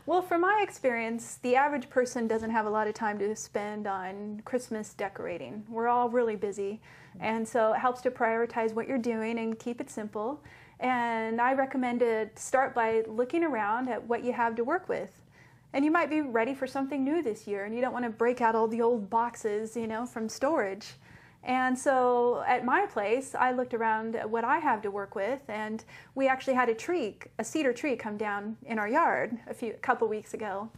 Well, from my experience, the average person doesn't have a lot of time to spend on Christmas decorating. We're all really busy, and so it helps to prioritize what you're doing and keep it simple. And I recommend to start by looking around at what you have to work with. And you might be ready for something new this year, and you don't want to break out all the old boxes, you know, from storage. And so at my place, I looked around at what I have to work with, and we actually had a cedar tree come down in our yard a couple weeks ago.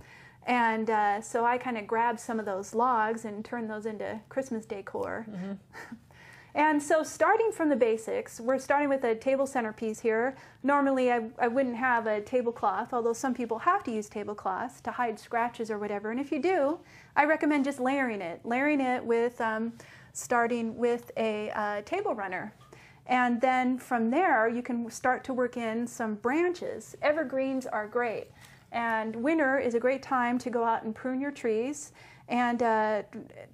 And so I kind of grabbed some of those logs and turned those into Christmas decor. Mm-hmm. And so starting from the basics, we're starting with a table centerpiece here. Normally I wouldn't have a tablecloth, although some people have to use tablecloths to hide scratches or whatever. And if you do, I recommend just layering it with starting with a table runner. And then from there, you can start to work in some branches. Evergreens are great. And winter is a great time to go out and prune your trees. And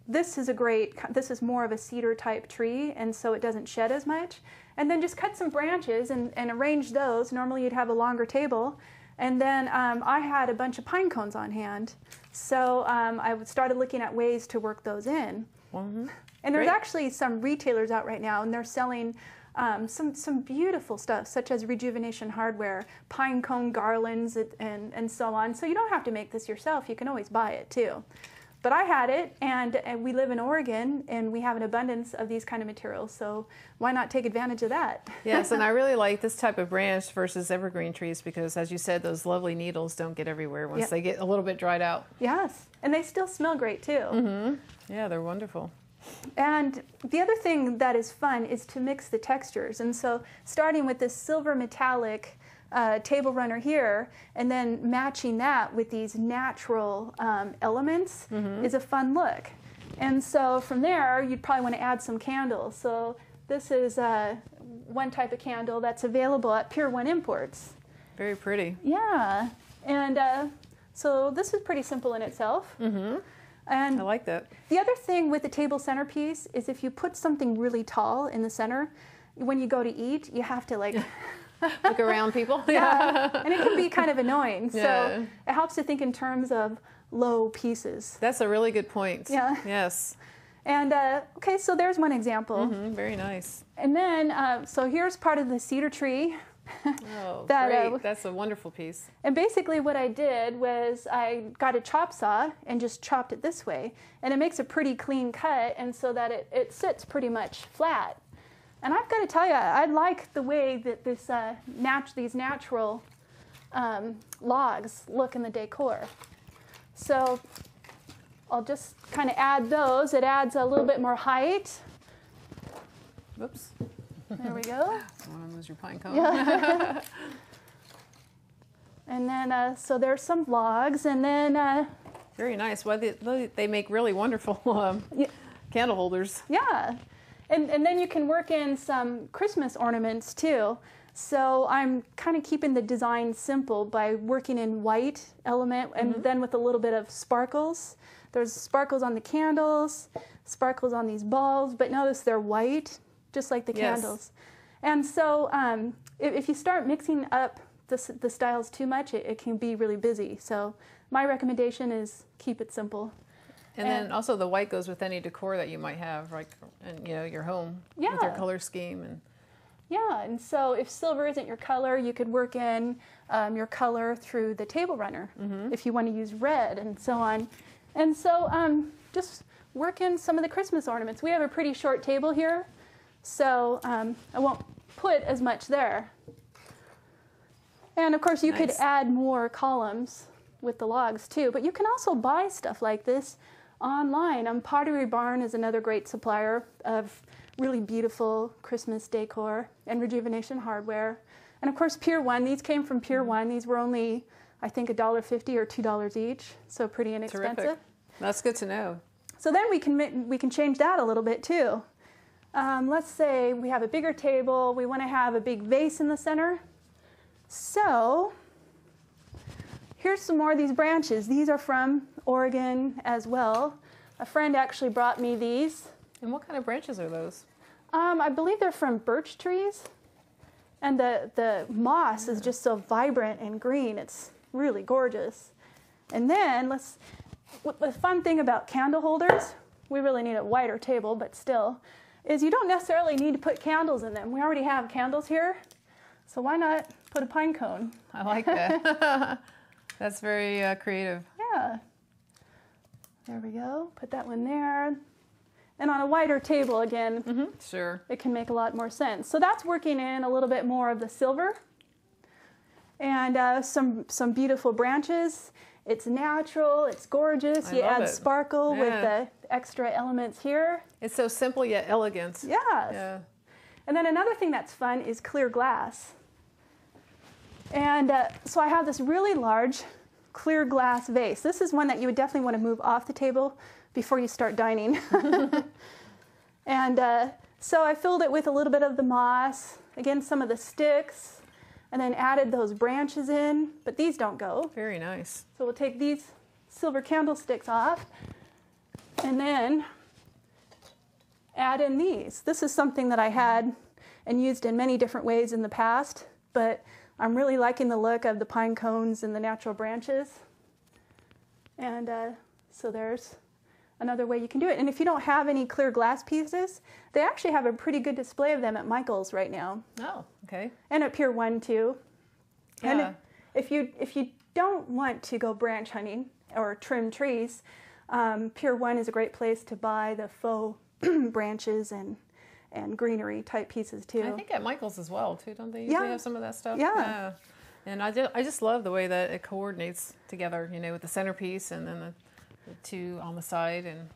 this is more of a cedar type tree, and so it doesn't shed as much. And then just cut some branches and arrange those. Normally you'd have a longer table. And then I had a bunch of pine cones on hand. So I started looking at ways to work those in. Mm-hmm. And there's actually some retailers out right now, and they're selling some beautiful stuff, such as rejuvenation hardware, pine cone garlands, and so on. So you don't have to make this yourself. You can always buy it too. But I had it, and we live in Oregon, and we have an abundance of these kind of materials, so why not take advantage of that? Yes, and I really like this type of branch versus evergreen trees because, as you said, those lovely needles don't get everywhere once they get a little bit dried out. Yes, and they still smell great, too. Mm-hmm. Yeah, they're wonderful. And the other thing that is fun is to mix the textures, and so starting with this silver metallic table runner here, and then matching that with these natural elements is a fun look. And so from there, you'd probably want to add some candles. So this is one type of candle that's available at Pier 1 Imports. Very pretty. Yeah. And so this is pretty simple in itself. Mm-hmm. And I like that. The other thing with the table centerpiece is if you put something really tall in the center, when you go to eat, you have to look around people. Yeah, and it can be kind of annoying. So it helps to think in terms of low pieces. That's a really good point. Yeah. Yes. And okay, so there's one example. Mm-hmm, very nice. And then, so here's part of the cedar tree. Oh, great. That's a wonderful piece. And basically what I did was I got a chop saw and just chopped it this way. And it makes a pretty clean cut, and so that it sits pretty much flat. And I've got to tell you, I like the way that these natural logs look in the decor. So I'll just kind of add those. It adds a little bit more height. Whoops. There we go. I want to lose your pine cone. Yeah. And then, so there's some logs, and then... Very nice. Well, they make really wonderful candle holders. Yeah. And then you can work in some Christmas ornaments too. So I'm kind of keeping the design simple by working in white element and then with a little bit of sparkles. There's sparkles on the candles, sparkles on these balls, but notice they're white, just like the candles. And so if you start mixing up the styles too much, it can be really busy. So my recommendation is keep it simple. And then also the white goes with any decor that you might have, like in your home with your color scheme. And so if silver isn't your color, you could work in your color through the table runner if you want to use red and so on. And so just work in some of the Christmas ornaments. We have a pretty short table here, so I won't put as much there. And of course you could add more columns with the logs too, but you can also buy stuff like this online. Pottery Barn is another great supplier of really beautiful Christmas decor and rejuvenation hardware. And of course Pier 1, these came from Pier 1. These were only, I think, $1.50 or $2 each, so pretty inexpensive. Terrific. That's good to know. So then we can change that a little bit too. Let's say we have a bigger table, we want to have a big vase in the center. So here's some more of these branches. These are from Oregon as well. A friend actually brought me these. And what kind of branches are those? I believe they're from birch trees. And the moss is just so vibrant and green. It's really gorgeous. And then the fun thing about candle holders, we really need a wider table, but still, is you don't necessarily need to put candles in them. We already have candles here, so why not put a pine cone? I like that. That's very creative. Yeah. There we go. Put that one there. And on a wider table, again, sure, it can make a lot more sense. So that's working in a little bit more of the silver. And some beautiful branches. It's natural, it's gorgeous. You add sparkle with the extra elements here. It's so simple yet elegant. Yes. Yeah. And then another thing that's fun is clear glass. And so I have this really large clear glass vase. This is one that you would definitely want to move off the table before you start dining. And so I filled it with a little bit of the moss, again, some of the sticks, and then added those branches in, but these don't go. Very nice. So we'll take these silver candlesticks off and then add in these. This is something that I had and used in many different ways in the past, but I'm really liking the look of the pine cones and the natural branches. And so there's another way you can do it. And if you don't have any clear glass pieces, they actually have a pretty good display of them at Michael's right now. Oh, okay. And at Pier 1 too. Yeah. And if you don't want to go branch hunting or trim trees, Pier 1 is a great place to buy the faux branches and greenery type pieces too. I think at Michael's as well too, don't they usually have some of that stuff? Yeah. And I just love the way that it coordinates together, you know, with the centerpiece and then the two on the side and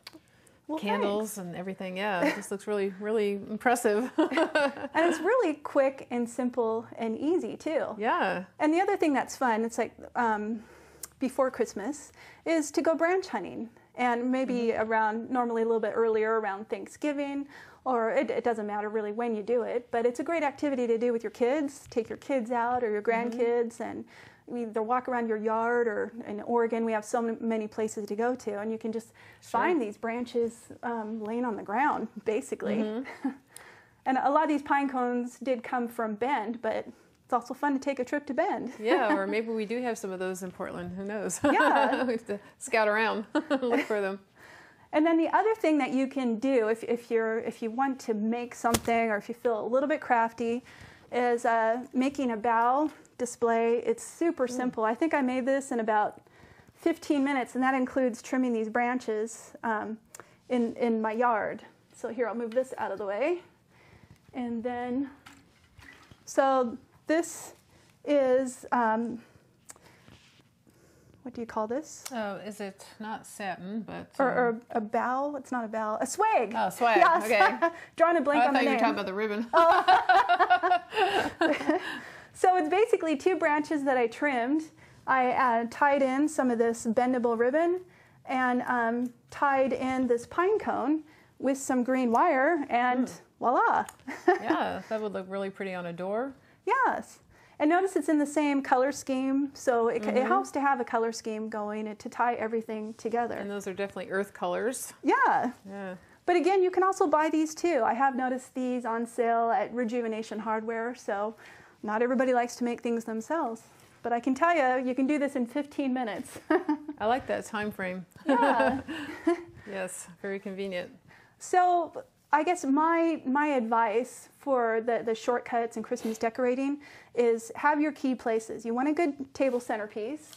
candles and everything. Yeah, it just looks really, really impressive. And it's really quick and simple and easy too. Yeah. And the other thing that's fun, it's like before Christmas, is to go branch hunting. And maybe around, normally a little bit earlier, around Thanksgiving, or it doesn't matter really when you do it, but it's a great activity to do with your kids. Take your kids out or your grandkids and either walk around your yard, or in Oregon we have so many places to go to, and you can just find these branches laying on the ground, basically. And a lot of these pine cones did come from Bend, but it's also fun to take a trip to Bend. Yeah, or maybe we do have some of those in Portland. Who knows? Yeah. We have to scout around, look for them. And then the other thing that you can do if you want to make something, or if you feel a little bit crafty, is making a bow display. It's super simple. I think I made this in about 15 minutes, and that includes trimming these branches in my yard. So here, I'll move this out of the way. And then, so this is, what do you call this? Oh, is it not satin, but... Or a bow? It's not a bow. A swag. Oh, swag. Yes. Okay. Drawing a blank on the name. I thought you were talking about the ribbon. So it's basically two branches that I trimmed. I tied in some of this bendable ribbon and tied in this pine cone with some green wire, and voila. Yeah, that would look really pretty on a door. Yes. And notice it's in the same color scheme, so it helps to have a color scheme going and to tie everything together. And those are definitely earth colors. Yeah. Yeah. But again, you can also buy these too. I have noticed these on sale at Rejuvenation Hardware, so not everybody likes to make things themselves. But I can tell you, you can do this in 15 minutes. I like that time frame. Yeah. Yes, very convenient. So I guess my advice for the shortcuts and Christmas decorating is have your key places. You want a good table centerpiece,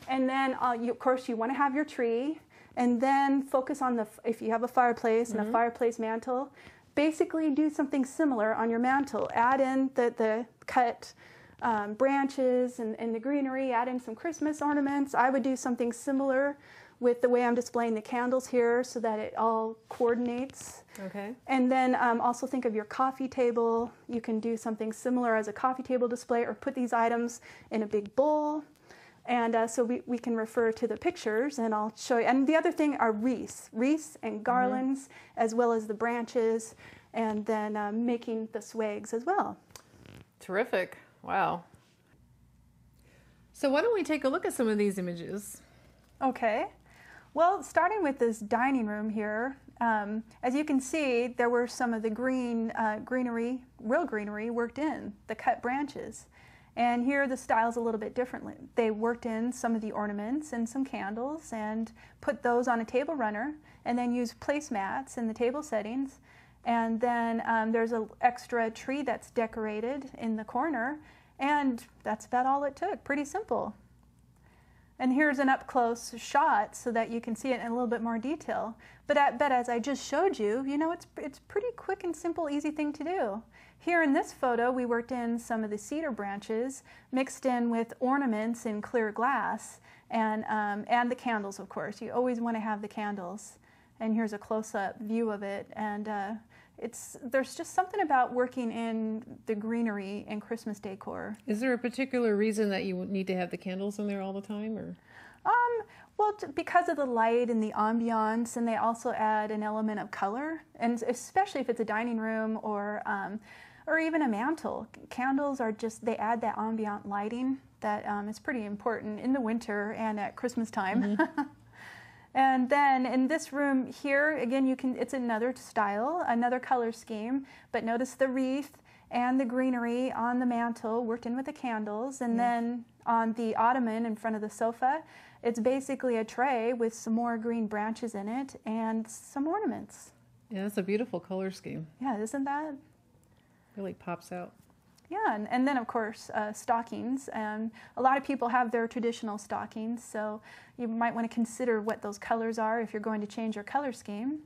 and then of course you want to have your tree, and then focus on if you have a fireplace and a fireplace mantle, basically do something similar on your mantle. Add in the cut branches and the greenery, add in some Christmas ornaments. I would do something similar with the way I'm displaying the candles here so that it all coordinates. Okay. And then also think of your coffee table. You can do something similar as a coffee table display, or put these items in a big bowl. And so we can refer to the pictures, and I'll show you. And the other thing are wreaths and garlands, as well as the branches, and then making the swags as well. Terrific. Wow. So why don't we take a look at some of these images? Okay. Well, starting with this dining room here, as you can see, there were some of the greenery, real greenery, worked in, the cut branches. And here the style's a little bit differently. They worked in some of the ornaments and some candles and put those on a table runner, and then use placemats in the table settings. And then there's an extra tree that's decorated in the corner, and that's about all it took. Pretty simple. And here's an up-close shot so that you can see it in a little bit more detail. But as I just showed you, you know, it's pretty quick and simple, easy thing to do. Here in this photo, we worked in some of the cedar branches, mixed in with ornaments in clear glass, and the candles, of course. You always want to have the candles. And here's a close-up view of it. And there's just something about working in the greenery and Christmas decor. Is there a particular reason that you need to have the candles in there all the time, or? Well, because of the light and the ambiance, and they also add an element of color, and especially if it's a dining room or even a mantle. Candles are just, they add that ambient lighting that is pretty important in the winter and at Christmas time. Mm-hmm. And then in this room here, again, it's another style, another color scheme, but notice the wreath and the greenery on the mantle worked in with the candles. And then on the ottoman in front of the sofa, it's basically a tray with some more green branches in it and some ornaments. Yeah, it's a beautiful color scheme. Yeah, isn't that? Really pops out. Yeah, and then of course stockings. And a lot of people have their traditional stockings, so you might want to consider what those colors are if you're going to change your color scheme.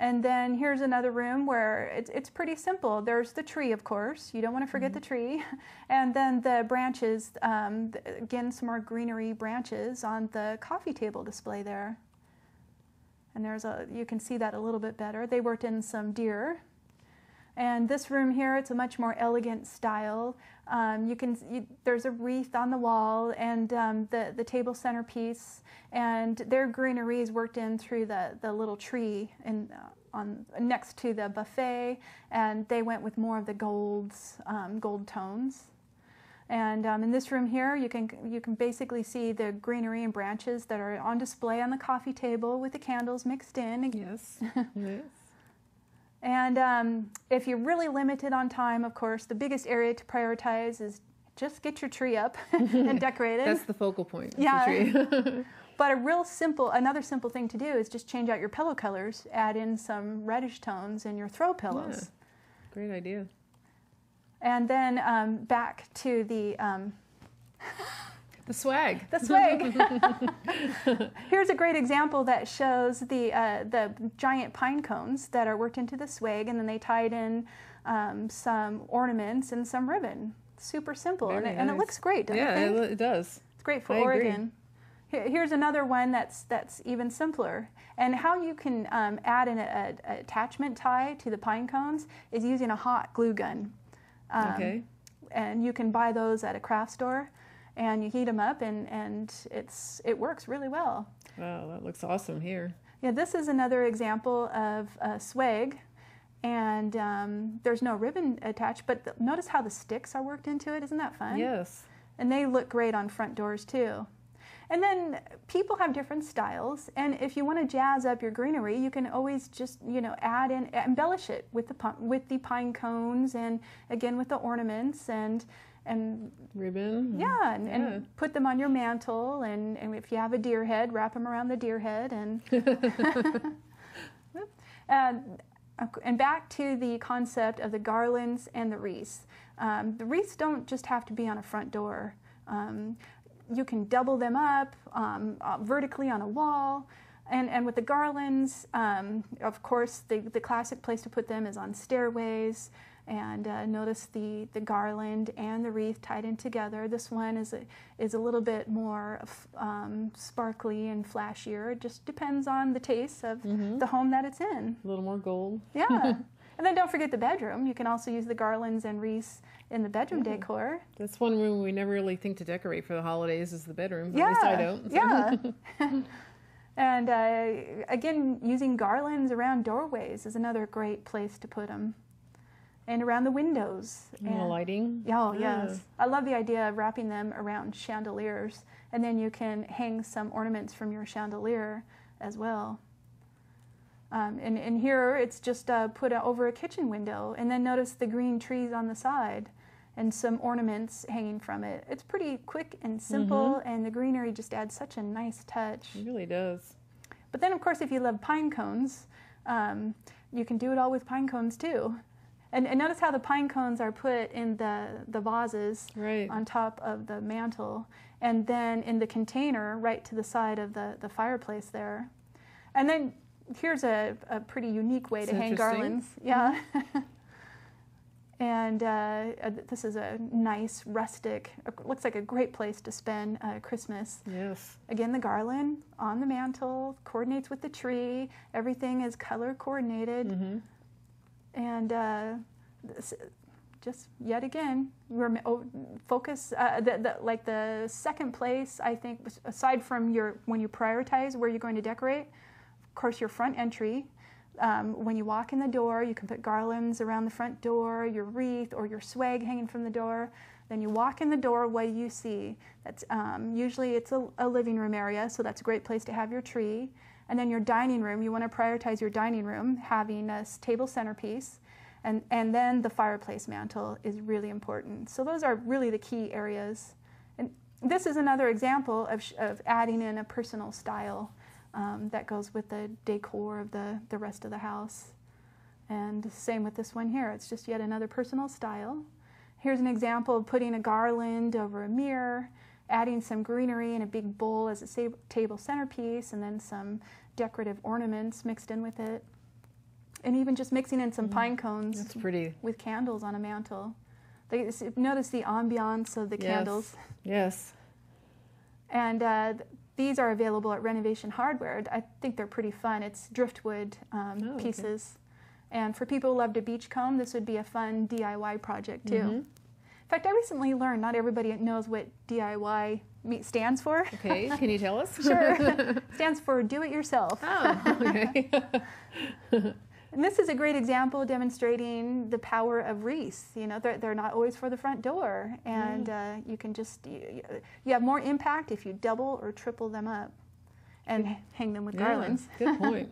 And then here's another room where it's pretty simple. There's the tree, of course. You don't want to forget the tree. And then the branches, again, some more greenery branches on the coffee table display there. And you can see that a little bit better. They worked in some deer. And this room here, it's a much more elegant style. There's a wreath on the wall and the table centerpiece, and their greenery is worked in through the little tree next to the buffet, and they went with more of the gold tones. And in this room here, you can basically see the greenery and branches that are on display on the coffee table with the candles mixed in. Yes. Yes. And if you're really limited on time, of course, the biggest area to prioritize is just get your tree up and decorate it. That's the focal point. Yeah. The tree. But another simple thing to do is just change out your pillow colors, add in some reddish tones in your throw pillows. Yeah. Great idea. And then back to the swag. The swag. Here's a great example that shows the giant pine cones that are worked into the swag, and then they tied in some ornaments and some ribbon. Super simple, and it looks great, doesn't it? Yeah, it does. It's great for Oregon. Here's another one that's even simpler. And how you can add an attachment tie to the pine cones is using a hot glue gun. Okay. And you can buy those at a craft store. And you heat them up, and it works really well. Wow, that looks awesome here. Yeah, this is another example of swag, and there's no ribbon attached, but notice how the sticks are worked into it. Isn't that fun? Yes. And they look great on front doors too. And then people have different styles, and if you want to jazz up your greenery, you can always just embellish it with the pine cones, and again with the ornaments and ribbon. Yeah, and put them on your mantle, and if you have a deer head, wrap them around the deer head, and and back to the concept of the garlands and the wreaths. The wreaths don't just have to be on a front door. You can double them up vertically on a wall, and with the garlands, of course, the classic place to put them is on stairways. And notice the garland and the wreath tied in together. This one is a little bit more sparkly and flashier. It just depends on the taste of the home that it's in. A little more gold. Yeah. And then don't forget the bedroom. You can also use the garlands and wreaths in the bedroom decor. That's one room we never really think to decorate for the holidays is the bedroom. But at least I don't. So. Yeah. And again, using garlands around doorways is another great place to put them. And around the windows. And the lighting. Oh, yes. I love the idea of wrapping them around chandeliers. And then you can hang some ornaments from your chandelier as well. And here it's just put over a kitchen window. And then notice the green trees on the side. and some ornaments hanging from it. It's pretty quick and simple, and the greenery just adds such a nice touch. It really does. But then, of course, if you love pine cones, you can do it all with pine cones too. And notice how the pine cones are put in the vases on top of the mantle, and then in the container right to the side of the fireplace there. And then here's a pretty unique way to hang garlands. Yeah. And this is a nice, rustic, looks like a great place to spend Christmas. Yes. Again, the garland on the mantle coordinates with the tree. Everything is color coordinated. And just yet again, focus, like the second place, I think, aside from when you prioritize where you're going to decorate, of course, your front entry. When you walk in the door, you can put garlands around the front door, your wreath or your swag hanging from the door. Then you walk in the door, what do you see? That's usually it's a living room area, so that's a great place to have your tree. And then your dining room, you want to prioritize your dining room, having a table centerpiece. And then the fireplace mantle is really important. So those are really the key areas. And this is another example of adding in a personal style that goes with the decor of the rest of the house. And same with this one here. It's just yet another personal style. Here's an example of putting a garland over a mirror, adding some greenery in a big bowl as a table centerpiece, and then some decorative ornaments mixed in with it. And even just mixing in some pine cones. That's pretty. With candles on a mantle. Notice the ambiance of the candles. Yes. And these are available at Renovation Hardware. I think they're pretty fun. It's driftwood pieces. And for people who love to beachcomb, this would be a fun DIY project too. In fact, I recently learned not everybody knows what DIY stands for. Okay, can you tell us? Sure. Stands for do it yourself. Oh, okay. And this is a great example demonstrating the power of wreaths. You know, they're not always for the front door, and you can just you have more impact if you double or triple them up and hang them with garlands. Good point.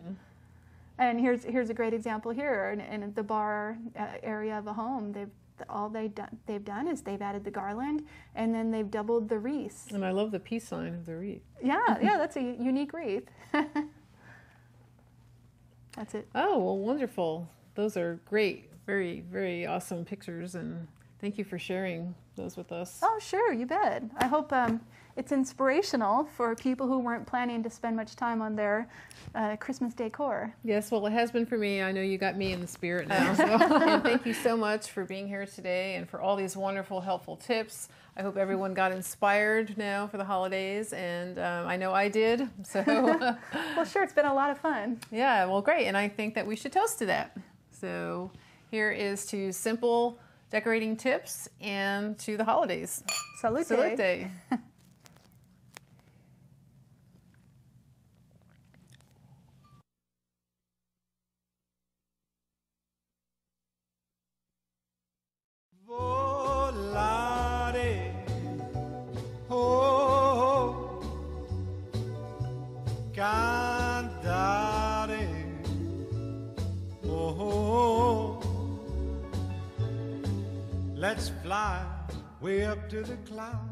And here's a great example here in the bar area of a home. They've done is they've added the garland, and then they've doubled the wreaths. And I love the peace sign of the wreath. Yeah, that's a unique wreath. That's it. Oh, well, wonderful. Those are great. Very, very awesome pictures, and thank you for sharing those with us. Oh, sure, you bet. I hope it's inspirational for people who weren't planning to spend much time on their Christmas decor. Yes, well, it has been for me. I know you got me in the spirit now. So. And thank you so much for being here today and for all these wonderful, helpful tips. I hope everyone got inspired now for the holidays, and I know I did. So, well, sure, it's been a lot of fun. Yeah, well, great, and I think that we should toast to that. So here is to simple decorating tips and to the holidays. Salute. Salute. Cantare, oh, let's fly way up to the clouds.